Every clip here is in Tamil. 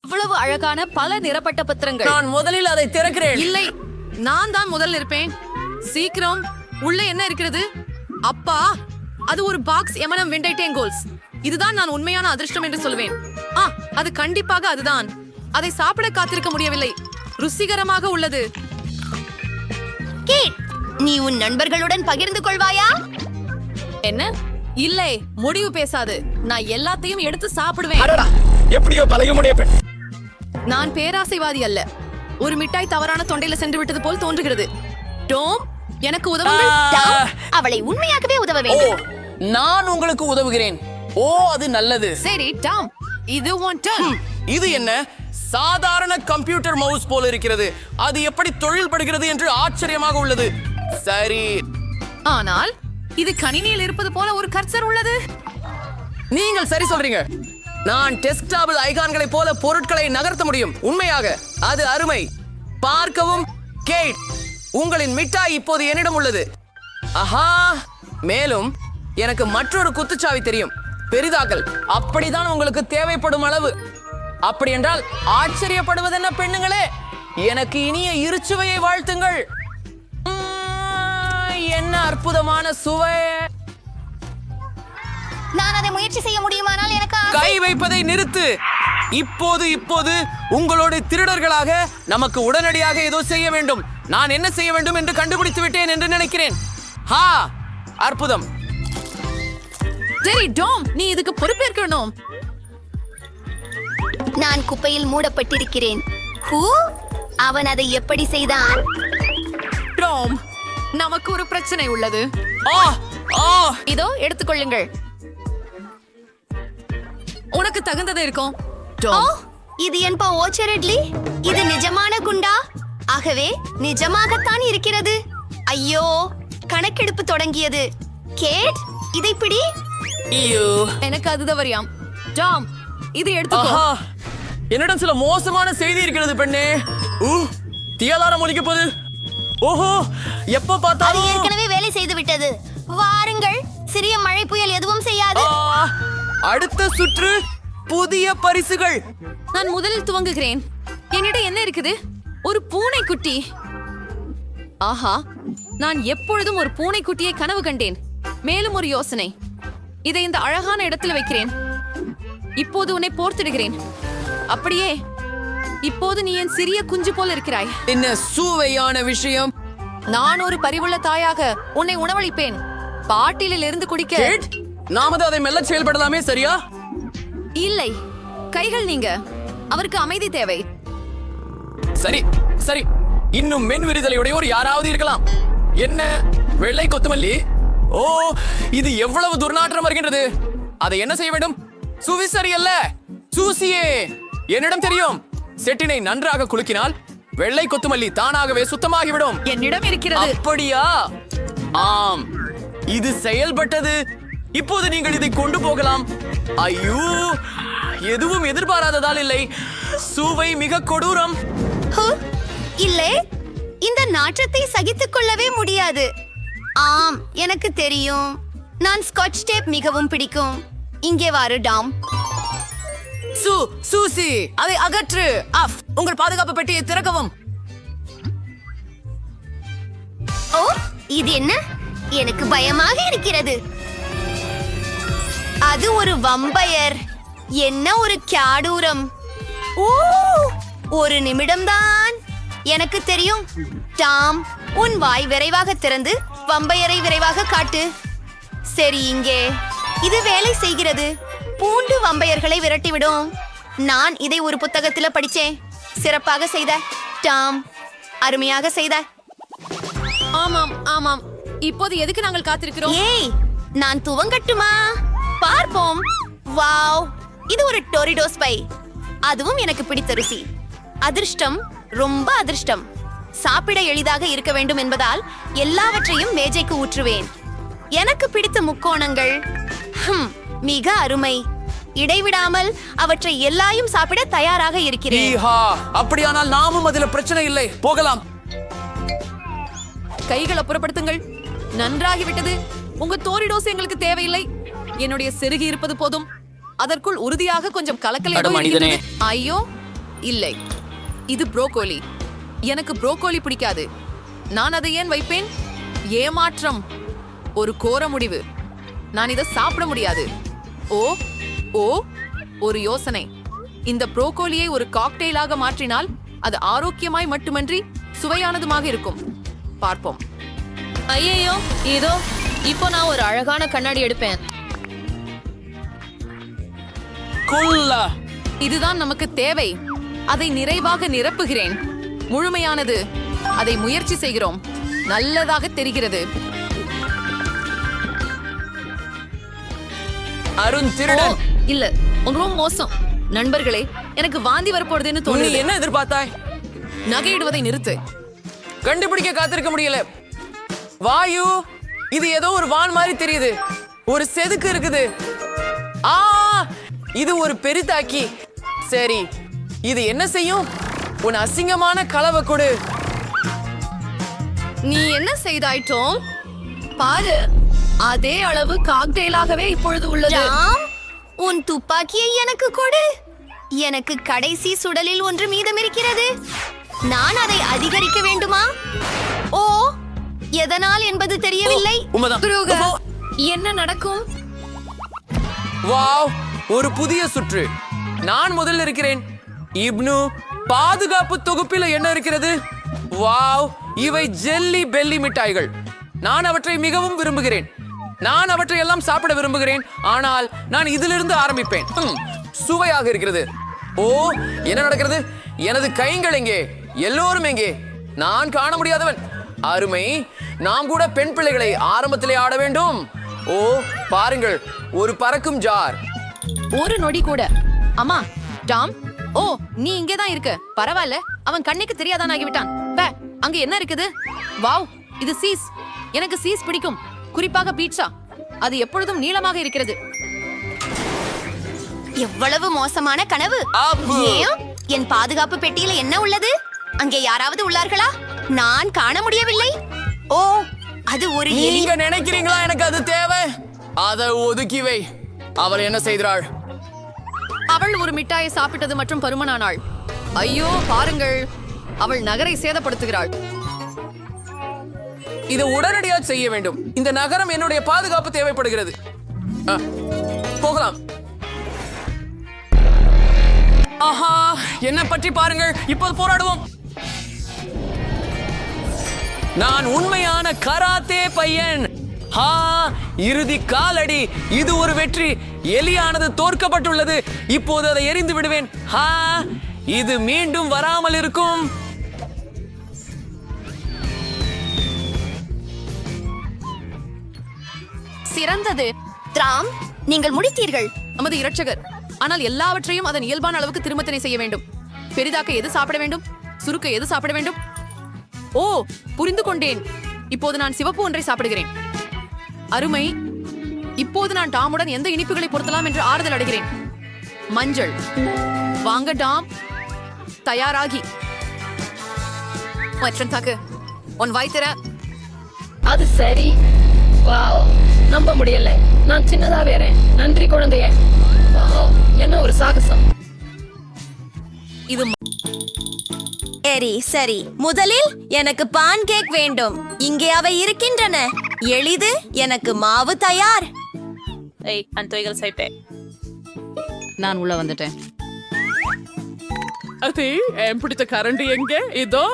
இவ்வளவு அழகான பல நிறப்பட்ட பத்திரங்கள். நான் முதலில் அதை திறக்கிறேன். இல்லை, நான் தான் முதல்ல இருப்பேன். சீக்கிரம், உள்ள என்ன இருக்கிறது? அப்பா, அது ஒரு பாக்ஸ் எமனம் விண்டைட்டேங்கோல்ஸ். இதுதான் நான் உண்மையான அதிர்ஷ்டம் என்று சொல்வேன். அது கண்டிப்பாக அதுதான். அதை சாப்பிட காத்திருக்க முடியவில்லை. ருசிகரமாக உள்ளது. கேட், நீ உன் நண்பர்களுடன் பகிர்ந்து கொள்வாயா? என்ன? இல்லை, முடிவு பேசாது. நான் எல்லாத்தையும் எடுத்து சாப்பிடுவேன். எப்படியோ பழகமுடைய பெண். நான் பேராசைவாதி அல்ல. ஒரு மிட்டாய் தவறான தொண்டையில சென்று விட்டது போல் தோன்றுகிறது. டோம், எனக்கு உதவுங்கள். டாம், அவளை உண்மையாகவே உதவ வேண்டும். நான் உங்களுக்கு உதவுகிறேன். அது நல்லது. சரி டாம், இது உன் டர்ன். இது என்ன? சாதாரண கம்ப்யூட்டர் மவுஸ் போல இருக்கிறது. அது எப்படி தொழில்படுகிறது என்று ஆச்சரியமாக உள்ளது. சரி, ஆனால் இது கணினியில் இருப்பது போல ஒரு கர்சர் உள்ளது. நீங்கள் சரி சொல்றீங்க. நான் டெஸ்க்டாப்பில் ஐகான்களை போல பொருட்களை நகர்த்த முடியும். உண்மையாக அது அருமை. பார்க்கவும். கேட், உங்களின் மிட்டாய் இப்போது என்னிடம் உள்ளது. ஆஹா, மேலும் எனக்கு மற்றொரு குத்துச்சாவி தெரியும். பெரிதாக்கல். அப்படிதான் உங்களுக்கு தேவைப்படும் அளவு. அப்படி என்றால் ஆச்சரியப்படுவதென்ன பெண்ணுங்களே? எனக்கு இனிய இருச்சுவையை வாழ்த்துங்கள். என்ன அற்புதமான சுவை! நான் அதை முயற்சி செய்ய முடியுமானால் எனக்கு கை வைப்பதை நிறுத்து. இப்போது உங்களோட திருடர்களாக நமக்கு உடனடியாக ஏதோ செய்ய வேண்டும். நான் என்ன செய்ய வேண்டும் என்று கண்டுபிடித்து விட்டேன் என்று நினைக்கிறேன். அற்புதம். சரி டாம், நீ இதுக்கு பொறுப்பேற்கணும். நான் குப்பையில் மூடப்பட்டிருக்கிறேன். அவன் அதை எப்படி செய்தான்? டாம், நமக்கு ஒரு பிரச்சனை உள்ளது. இதோ எடுத்துக்கொள்ளுங்கள். உனக்கு தகுந்தது இருக்கும். இது என்ப ஓச்சரட்லி. இது நிஜமான குண்டா? ஆகவே நிஜமாகத்தான் இருக்கிறது. ஐயோ, கணக்கெடுப்பு தொடங்கியது. கேட், இதை பிடி. எனக்கு அதுதான் வரியாம். டாம், இது எடுத்துக்கோ. என்னிடம் சில மோசமான செய்தி இருக்கிறது பெண்ணே. தீயாதாரம் ஒலிக்கப்போது. ஓஹோ, எப்ப அது பார்த்தாலும் ஏற்கனவே வேலை செய்து விட்டது. வாருங்கள், சிறிய மழை புயல் எதுவும் செய்யாது. அடுத்த சுற்று புதிய பரிசுகள். நான் முதலில் துவங்குகிறேன். என்னிடம் என்ன இருக்குது? ஒரு பூனைக்குட்டி. ஆஹா, நான் எப்பொழுதும் ஒரு பூனைக்குட்டியை கனவு கண்டேன். மேலும் ஒரு யோசனை. இதை இந்த அழகான இடத்தில் வைக்கிறேன். இப்போது உன்னை போர்த்திடுகிறேன். அப்படியே இப்போது நீ என் சிறிய குஞ்சு போல இருக்கிறாய். என்ன சுவையான விஷயம். நான் ஒரு பரிவுள்ள தாயாக உன்னை உணவளிப்பேன். பாட்டிலில் இருந்து குடிக்க. நாம அதை மெல்ல செயல்படலாமே, சரியா? இல்லை, கைகள் நீங்க. அவருக்கு அமைதி தேவை. சரி சரி, இன்னும் மென் விரிதலையுடையோர் யாராவது இருக்கலாம். என்ன வெள்ளை கொத்துமல்லி? இது எவ்வளவு துர்நாற்றம் வருகின்றது. அதை என்ன செய்ய வேண்டும்? சுவிசரி அல்ல, சூசியே. என்னிடம் தெரியும். செட்டினை நன்றாக குலுக்கினால் வெள்ளை கொத்துமல்லி தானாகவே சுத்தமாகிவிடும். என்னிடம் இருக்கிறது. அப்படியா? ஆம், இது செயல்பட்டது. இப்போது நீங்கள் இதை கொண்டு போகலாம். ஐயோ, எதுவும் எதிர்பாராததால் இல்லை. சுவை மிக கொடூரம். இல்லை, இந்த நாற்றத்தை சகித்துக் கொள்ளவே முடியாது. ஆம், எனக்கு தெரியும். நான் ஸ்காட்ச் டேப் மிகவும் பிடிக்கும். இங்கே வாரு டாம். சூசி, அதை அகற்று. உங்கள் பாதுகாப்பு பெட்டியை திறக்கவும். இது என்ன? எனக்கு பயமாக இருக்கிறது. அது ஒரு வம்பயர். என்ன ஒரு கியாடூரம். ஒரு நிமிடம்தான். எனக்கு தெரியும். டாம், உன் வாய் விரைவாக திறந்து வம்பயரை விரைவாக காட்டு. சரி, இங்கே இது வேலை செய்கிறது. பூண்டு வம்பயர்களை விரட்டிவிடும். நான் இதை ஒரு புத்தகத்தில் படிச்சேன். சிறப்பாக செய்த டாம், அருமையாக செய்த. ஆமாம் ஆமாம். இப்போது எதுக்கு நாங்கள் காத்திருக்கிறோம்? ஏய், நான் துவங்கட்டுமா? பார்ப்போம். வாவ், இது ஒரு டோரிடோஸ் பை. அதுவும் எனக்கு பிடித்த ருசி. அதிர்ஷ்டம், ரொம்ப அதிர்ஷ்டம். சாப்பிட எளிதாக இருக்க வேண்டும் என்பதால் எல்லாவற்றையும் மேஜைக்கு ஊற்றுவேன். எனக்கு பிடித்த முக்கோணங்கள். மிக அருமை. இடைவிடாமல் அவற்றை எல்லாரும் சாப்பிட தயாராக இருக்கிறேன். அப்படியானால் நாமும் அதில் பிரச்சனை இல்லை, போகலாம். கைகளை புறப்படுத்துங்கள். நன்றாகிவிட்டது. உங்க டோரிடோஸ் எங்களுக்கு தேவையில்லை. என்னுடைய செருகி இருப்பது போதும். அதற்குள் உறுதியாக கொஞ்சம் கலக்கல். மனிதனே, ஐயோ, இல்லை, இது ப்ரோக்கோலி. எனக்கு ப்ரோக்கோலி பிடிக்காது. நான் அதை ஏன் வைப்பேன்? ஏமாற்றம். ஒரு கோர முடிவு. நான் இதை சாப்பிட முடியாது. ஓ ஓ ஒரு யோசனை. இந்த ப்ரோக்கோலியை ஒரு காக்டெயிலாக மாற்றினால் அது ஆரோக்கியமாய் மட்டுமன்றி சுவையானதுமாக இருக்கும். பார்ப்போம். ஐயோ, இதோ இப்போ நான் ஒரு அழகான கண்ணாடி எடுப்பேன். குல்லா இதுதான் நமக்கு தேவை. அதை நிறைவாக நிரப்புகிறேன். முழுமையானது. அதை முயற்சி செய்கிறோம். நல்லதாக தெரிகிறது. அருண் திருடன். இல்ல, ரொம்ப மோசம். நண்பர்களே, எனக்கு வாந்தி வரப்போறதுன்னு நீ தோணுது. என்ன எதிர்பார்த்தாய்? நகையிடுவதை நிறுத்து. கண்டுபிடிக்க காத்திருக்க முடியல. வாயு, இது ஏதோ ஒரு வான் மாதிரி தெரியுது. ஒரு செதுக்கு இருக்குது. ஆ, இது ஒரு பெரிதாக்கி. சரி, இது என்ன செய்யும்? உன் அசிங்கமான கலவை கொடு. நீ என்ன செய்தாயிட்டோம்? பாரு, அதே அளவு காக்டெயிலாகவே இப்பொழுது உள்ளது. ராம், உன் துப்பாக்கியை எனக்கு கொடு. எனக்கு கடைசி சுடலில் ஒன்று மீதம் இருக்கிறது. நான் அதை அதிகரிக்க வேண்டுமா? ஓ, எதனால் என்பது தெரியவில்லை. உண்மைதான். துருக, என்ன நடக்கும்? வாவ், ஒரு புதிய சுற்று. நான் முதல்ல இருக்கிறேன். இப்னு, பாதுகாப்பு தொகுப்பில் என்ன இருக்கிறது? வாவ், இவை ஜெல்லி பெல்லி மிட்டாய்கள். நான் அவற்றை மிகவும் விரும்புகிறேன். நான் அவற்றை எல்லாம் சாப்பிட விரும்புகிறேன். ஆனால் நான் இதிலிருந்து ஆரம்பிப்பேன். சுவையாக இருக்கிறது. ஓ, என்ன நடக்கிறது? எனது கைகள் எங்கே? எல்லோரும் எங்கே? நான் காண முடியாதவன். அருமை. நாம் கூட பெண் பிள்ளைகளை ஆரம்பத்திலே ஆட வேண்டும். ஓ, பாருங்கள், ஒரு பறக்கும் ஜார். ஒரு நொடி கூட. அம்மா, டாம். ஓ, நீ இங்கேதான் இருக்க. பரவாயில்ல, அவன் கண்ணுக்கு தெரியாதான் ஆகிவிட்டான். பே, அங்க என்ன இருக்குது? வாவ், இது சீஸ். எனக்கு சீஸ் பிடிக்கும், குறிப்பாக பீட்சா. அது எப்பொழுதும் நீளமாக இருக்கிறது. எவ்வளவு மோசமான கனவு. அப்பு. ஏன்? என் பாதுகாப்பு பெட்டியில என்ன உள்ளது? அங்கே யாராவது உள்ளார்களா? நான் காண முடியவில்லை. ஓ, அது ஒரு எலி. நீங்க நினைக்கிறீங்களா எனக்கு அது தேவை? அதை ஒதுக்கி வை. அவள் என்ன செய்கிறாள்? அவள் ஒரு மிட்டாயை சாப்பிட்டது மற்றும் பருமனானாள். ஐயோ, பாருங்கள், அவள் நகரை சேதப்படுத்துகிறாள். இதை உடனடியாக செய்ய வேண்டும். இந்த நகரம் என்னுடைய பாதுகாப்பு தேவைப்படுகிறது. போகலாம். ஆஹா, என்ன பற்றி பாருங்கள். இப்போது போராடுவோம். நான் உண்மையான கராத்தே பையன். ஹா, இறுதி காலடி. இது ஒரு வெற்றி. எலியானது தோற்கப்பட்டுள்ளது. இப்போது அதை எரிந்து விடுவேன். ஹா, இது மீண்டும் வராமல் இருக்கும். சிறந்தது. ராம், நீங்கள் முடித்தீர்கள். நமது இரட்சகர். ஆனால் எல்லாவற்றையும் அதன் இயல்பான அளவுக்கு திருமத்தனை செய்ய வேண்டும். பெரிதாக்க எது சாப்பிட வேண்டும்? சுருக்க எது சாப்பிட வேண்டும்? ஓ, புரிந்து கொண்டேன். இப்போது நான் சிவப்பு ஒன்றை சாப்பிடுகிறேன். அருமை. இப்போது நான் டாமுடன் எந்த இனிப்புகளை பொருத்தலாம் என்று ஆறுதல் அடைகிறேன். மஞ்சள். வாங்க டாம், தயாராகி. மற்றும் தாக்கு உன் வாய்த்திர. அது சரி. வாவ், நம்ப முடியல. நான் சின்னதா வேறேன். நன்றி குழந்தையே. வாவ், என்ன ஒரு சாகசம். இது சரி, முதலில் எனக்கு பான் கேக் வேண்டும். இங்கே அவை இருக்கின்றன. எளிது. எனக்கு மாவு தயார். நான் உள்ள வந்துட்டேன். அது என் பிடித்த கரண்டி எங்கே? இதோ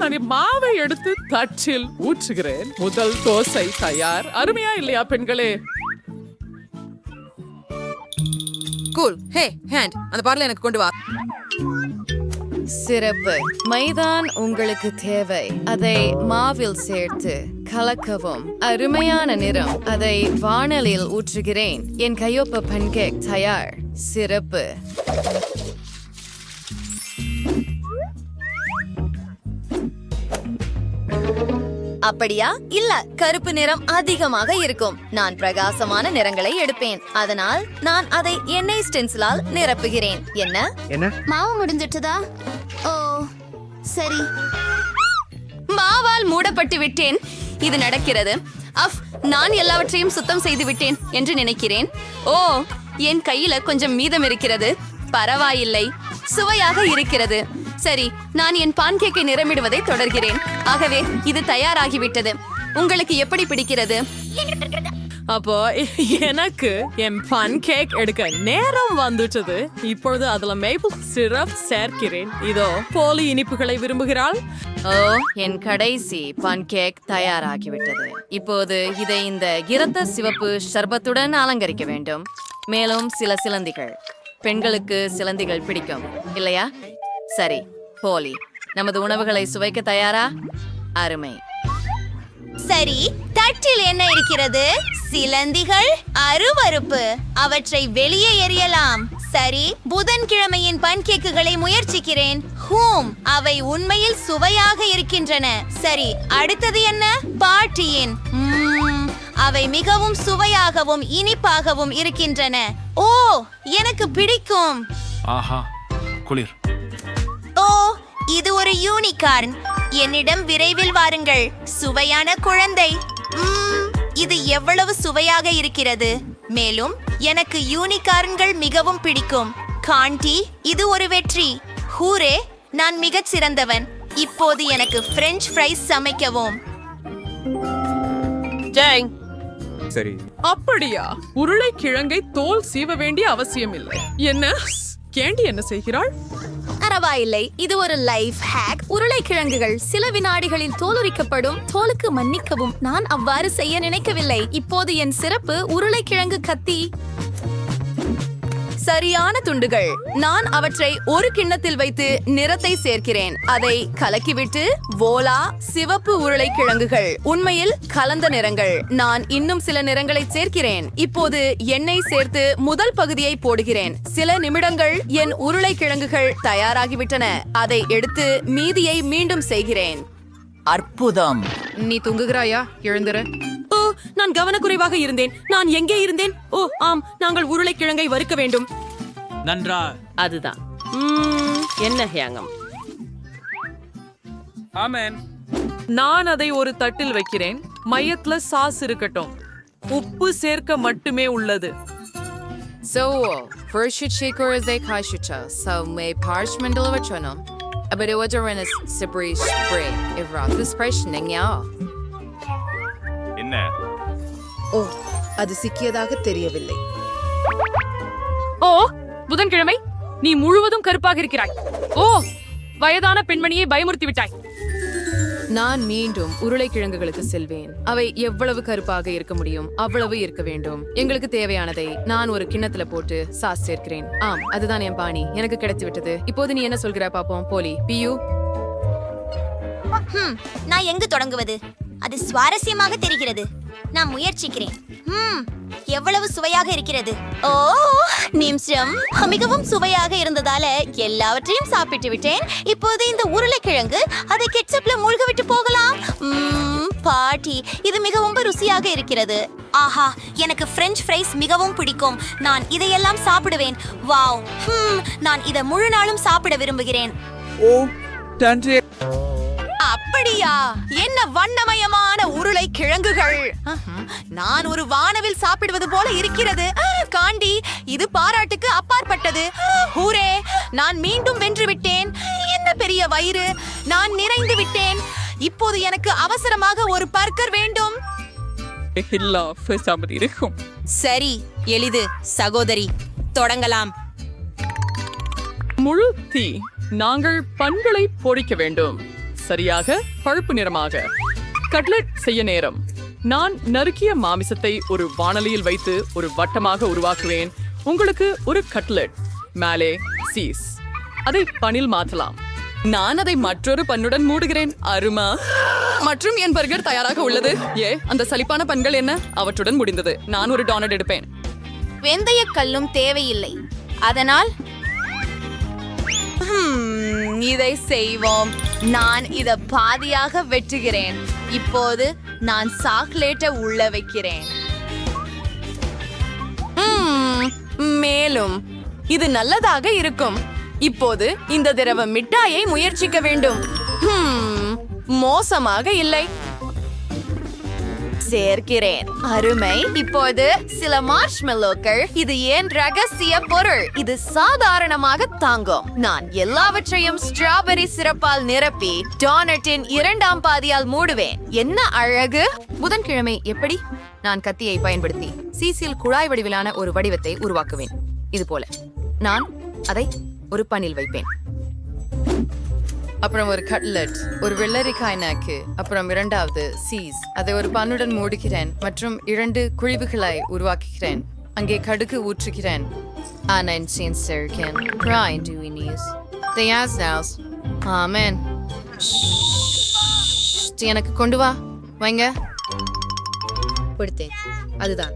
நான் மாவை எடுத்து தட்டில் ஊற்றுகிறேன். முதல் தோசை தயார். அருமையா இல்லையா பெண்களே? கூல். ஹே, ஹேண்ட், அந்த பார்ல எனக்கு கொண்டு வா. சிறப்பு. மைதான் உங்களுக்கு தேவை. அதை மாவில் சேர்த்து கலக்கவும். அருமையான நிறம். அதை வாணலில் ஊற்றுகிறேன். என் கையொப்ப பன்கேக் தயார். சிறப்பு. அப்படியா? இல்ல, கருப்பு நிறம் அதிகமாக இருக்கும். நான் பிரகாசமான நிறங்களை எடுப்பேன். அதனால் நான் அதை எண்ணெய் ஸ்டென்சிலால் நிரப்புகிறேன். என்ன? மாவு முடிஞ்சிட்டதா? ஓ, சரி. மாவால் மூடப்பட்டு விட்டேன். இது நடக்கிறது. நான் எல்லாவற்றையும் சுத்தம் செய்து விட்டேன் என்று நினைக்கிறேன். ஓ, என் கையில கொஞ்சம் மீதம் இருக்கிறது. பரவாயில்லை, சுவையாக இருக்கிறது. சரி, நான் என் பான்கேக்கை நிறமிடுவதை தொடர்கிறேன். ஆகவே இது தயாராகிவிட்டது. உங்களுக்கு எப்படி பிடிக்கிறது? அப்போ எனக்கு என் பன்கேக் எடுக்க நேரம் வந்துட்டது. இப்பொழுது அதுல மேப்பிள் சிரப் சேர்க்கிறேன். இதோ போலி இனிப்புகளை விரும்புகிறாள். ஓ, என் கடைசி பான்கேக் தயாராகிவிட்டது. இப்போது இதை இந்த இரத்த சிவப்பு ஷர்பத்துடன் அலங்கரிக்க வேண்டும். மேலும் சில சிலந்திகள். பெண்களுக்கு சிலந்திகள் பிடிக்கும் இல்லையா? சரி, போலி, நமது உணவுகளை சுவைக்க தயாரா? அருமை. சரி, தட்டில் என்ன இருக்கிறது? சிலந்திகள், அருவருப்பு. அவற்றை வெளியே எறியலாம். சரி, புதன்கிழமையின் பன்கேக்குகளை முயற்சிக்கிறேன். அவை உண்மையில் சுவையாக இருக்கின்றன. சரி, அடுத்தது என்ன? பாட்டியின். அவை மிகவும் சுவையாகவும் இனிப்பாகவும் இருக்கின்றன. ஓ, எனக்கு பிடிக்கும். ஆஹா, குளிர். ஓ, இது ஒரு யூனிகார்ன். என்னிடம் விரைவில் வாருங்கள், சுவையான குழந்தை. இது எவ்வளவு சுவையாக இருக்கிறது. மேலும் எனக்கு யூனிகார்ன்கள் மிகவும் பிடிக்கும். காண்டி, இது ஒரு வெற்றி. ஹூரே, நான் மிகச் சிறந்தவன். இப்போது எனக்கு பிரெஞ்ச் ஃப்ரைஸ் சமைக்கவும். சரி, அப்படியா? உருளைக்கிழங்கை தோல் சீவ வேண்டிய அவசியம் இல்லை. என்ன கேண்டி என்ன செய்கிறாள்? பரவாயில்லை, இது ஒரு லைஃப் ஹேக். உருளைக்கிழங்குகள் சில வினாடிகளில் தோலுரிக்கப்படும். தோலுக்கு மன்னிக்கவும், நான் அவ்வாறு செய்ய நினைக்கவில்லை. இப்போது என் சிறப்பு உருளைக்கிழங்கு கத்தி. சரியான துண்டுகள். நான் அவற்றை ஒரு கிண்ணத்தில் வைத்து நிறத்தை சேர்க்கிறேன். அதை கலக்கிவிட்டு வோலா, சிவப்பு உருளைக்கிழங்குகள். உண்மையில் கலந்த நிறங்கள். நான் இன்னும் சில நிறங்களை சேர்க்கிறேன். இப்போது எண்ணெய் சேர்த்து முதல் பகுதியை போடுகிறேன். சில நிமிடங்கள் என் உருளைக்கிழங்குகள் தயாராகிவிட்டன. அதை எடுத்து மீதியை மீண்டும் செய்கிறேன். அற்புதம். நீ தூங்குகிறாயா? எழுந்திரு. ஓ, நான் கவனக்குறைவாக இருந்தேன். நான் எங்கே இருந்தேன்? ஓ ஆம், நாங்கள் உருளைக்கிழங்கை வறுக்க வேண்டும். நன்றா. அதுதான். என்ன ஹேங்கம்? ஆமென். நான் அதை ஒரு தட்டில் வைக்கிறேன். மையத்துல சாஸ் இருக்கட்டும். உப்பு சேர்க்க மட்டுமே உள்ளது. So, verschiedene Reise Kaishucha, so may parchment deliverchonum. Aber du wadarenes Sabri spray, if Rothus Preshning ya. என்ன? ஓ, அது சிக்கியதாக தெரியவில்லை. ஓ, புதன்கிழமை நீ முழுவதும் கருப்பாக இருக்கிறாய். ஓ, வயதான பெண்மணியை பயமுறுத்தி விட்டாய். நான் மீண்டும் உருளைக்கிழங்குகளுக்கு செல்வேன். அவை எவ்வளவு கருப்பாக இருக்க முடியும் அவ்வளவு இருக்க வேண்டும். எங்களுக்கு தேவையானதை நான் ஒரு கிண்ணத்துல போட்டு சாஸ் சேர்க்கிறேன். ஆம், அதுதான் என் பாணி. எனக்கு கிடைத்து விட்டது. இப்போது நீ என்ன சொல்கிற பாப்போம்? போலி, பியூ. நான் எங்கு தொடங்குவது? அது சுவாரஸ்யமாக தெரிகிறது. நான் முயற்சிக்கிறேன். எவ்வளவு சுவையாக இருக்கிறது. ஓ, நிமிஷம். மிகவும் சுவையாக இருந்ததால எல்லாவற்றையும் சாப்பிட்டு விட்டேன். இப்போது இந்த உருளைக்கிழங்கு அதை கெட்சப்ல மூழ்க விட்டு போகலாம். பாட்டி, இது மிகவும் ருசியாக இருக்கிறது. ஆஹா, எனக்கு பிரெஞ்ச் ஃப்ரைஸ் மிகவும் பிடிக்கும். நான் இதையெல்லாம் சாப்பிடுவேன். வாவ், நான் இதை முழு நாளும் சாப்பிட விரும்புகிறேன். ஓ, நன்றி. அப்படியா? என்ன வண்ணமயமான உருளைக்கிழங்குகள். நான் ஒரு வானவில் சாப்பிடுவது போல இருக்கிறது. காண்டி, இது பாராட்டுக்கு அப்பாற்பட்டது. ஹூரே, நான் மீண்டும் வென்று விட்டேன். என்ன பெரிய வயிறு. நான் நிறைந்து விட்டேன். இப்போது எனக்கு அவசரமாக ஒரு பர்கர் வேண்டும். சரி, எளிது சகோதரி, தொடங்கலாம். முழு தீ. நாங்கள் பண்களை பொரிக்க வேண்டும். சரியாக பழுப்பு நிறமாக. கட்லெட் செய்ய நேரம். நான் நறுக்கிய மாமிசத்தை ஒரு வாணலியில் வைத்து ஒரு வட்டமாக உருவாக்குவேன். உங்களுக்கு ஒரு கட்லெட். மேலே சீஸ். அதை பனில் மாற்றலாம். நான் அதை மற்றொரு பன்னுடன் மூடுகிறேன். அருமா. மற்றும் என் பர்கர் தயாராக உள்ளது. அந்த சலிப்பான பன்கள் என்ன? அவற்றுடன் முடிந்தது. நான் ஒரு டோனட் எடுப்பேன். வெந்தய கல்லும் தேவையில்லை. அதனால் இதை செய்வோம். நான் இத பாதியாக வெட்டுகிறேன். இப்போது நான் சாக்லேட்டை உள்ள வைக்கிறேன். மேலும் இது நல்லதாக இருக்கும். இப்போது இந்த திரவ மிட்டாயை முயற்சிக்க வேண்டும். மோசமாக இல்லை. சேர்க்கிறேன். அருமை. இப்போது சில மார்ஷ்மெல்லோக்கள். இது ஏன் ரகசிய பொருள். இது சாதாரணமாக தாங்கும். நான் எல்லாவற்றையும் ஸ்ட்ராபெரி சிரப்பால் நிரப்பி டோனட்டின் 2ஆம் பாதியால் மூடுவேன். என்ன அழகு. புதன்கிழமை எப்படி? நான் கத்தியை பயன்படுத்தி சீசில் குழாய் வடிவிலான ஒரு வடிவத்தை உருவாக்குவேன். இது போல நான் அதை ஒரு பனில் வைப்பேன். அப்புறம் ஒரு கட்லெட், ஒரு வெள்ளரிக்காய் நாக்கு, அப்புறம் 2வது சீஸ். அதை ஒரு பன்னுடன் மூடுகிறேன் மற்றும் 2 குழிவுகளை உருவாக்குகிறேன். அங்கே கடுகு ஊற்றுகிறேன். ஆமென். எனக்கு கொண்டு வா வைங்க. கொடுத்தேன். அதுதான்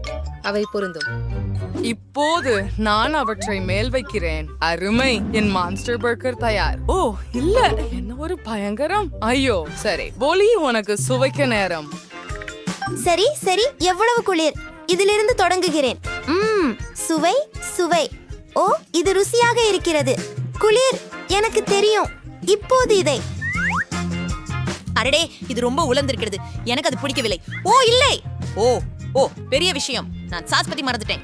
அவை பொருந்தும். இப்போது நான் அவற்றை மேல் வைக்கிறேன். அருமை. என் மான்ஸ்டர் பர்கர் தயார். ஓ இல்ல, என்ன ஒரு பயங்கரம். ஐயோ சரி, போலி உனக்கு சுவைக்க நேரம். சரி சரி, எவ்வளவு குளிர். இதிலிருந்து தொடங்குகிறேன். சுவை சுவை. ஓ, இது ருசியாக இருக்கிறது. குளிர், எனக்கு தெரியும். இப்போது இதை. அரடே, இது ரொம்ப உலர்ந்திருக்கிறது. எனக்கு அது பிடிக்கவில்லை. ஓ இல்லை. ஓ ஓ பெரிய விஷயம். நான் சாஸ் பத்தி மறந்துட்டேன்.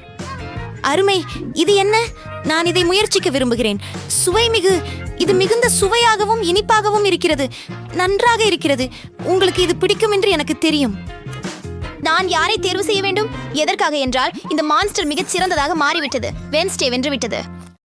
அருமை. இது என்ன? நான் இதை முயற்சிக்க விரும்புகிறேன். சுவை மிகு. இது மிகுந்த சுவையாகவும் இனிப்பாகவும் இருக்கிறது. நன்றாக இருக்கிறது. உங்களுக்கு இது பிடிக்கும் என்று எனக்கு தெரியும். நான் யாரை தேர்வு செய்ய வேண்டும்? எதற்காக என்றால் இந்த மான்ஸ்டர் மிகச் சிறந்ததாக மாறிவிட்டது. வென்ஸ்டே வென்று விட்டது.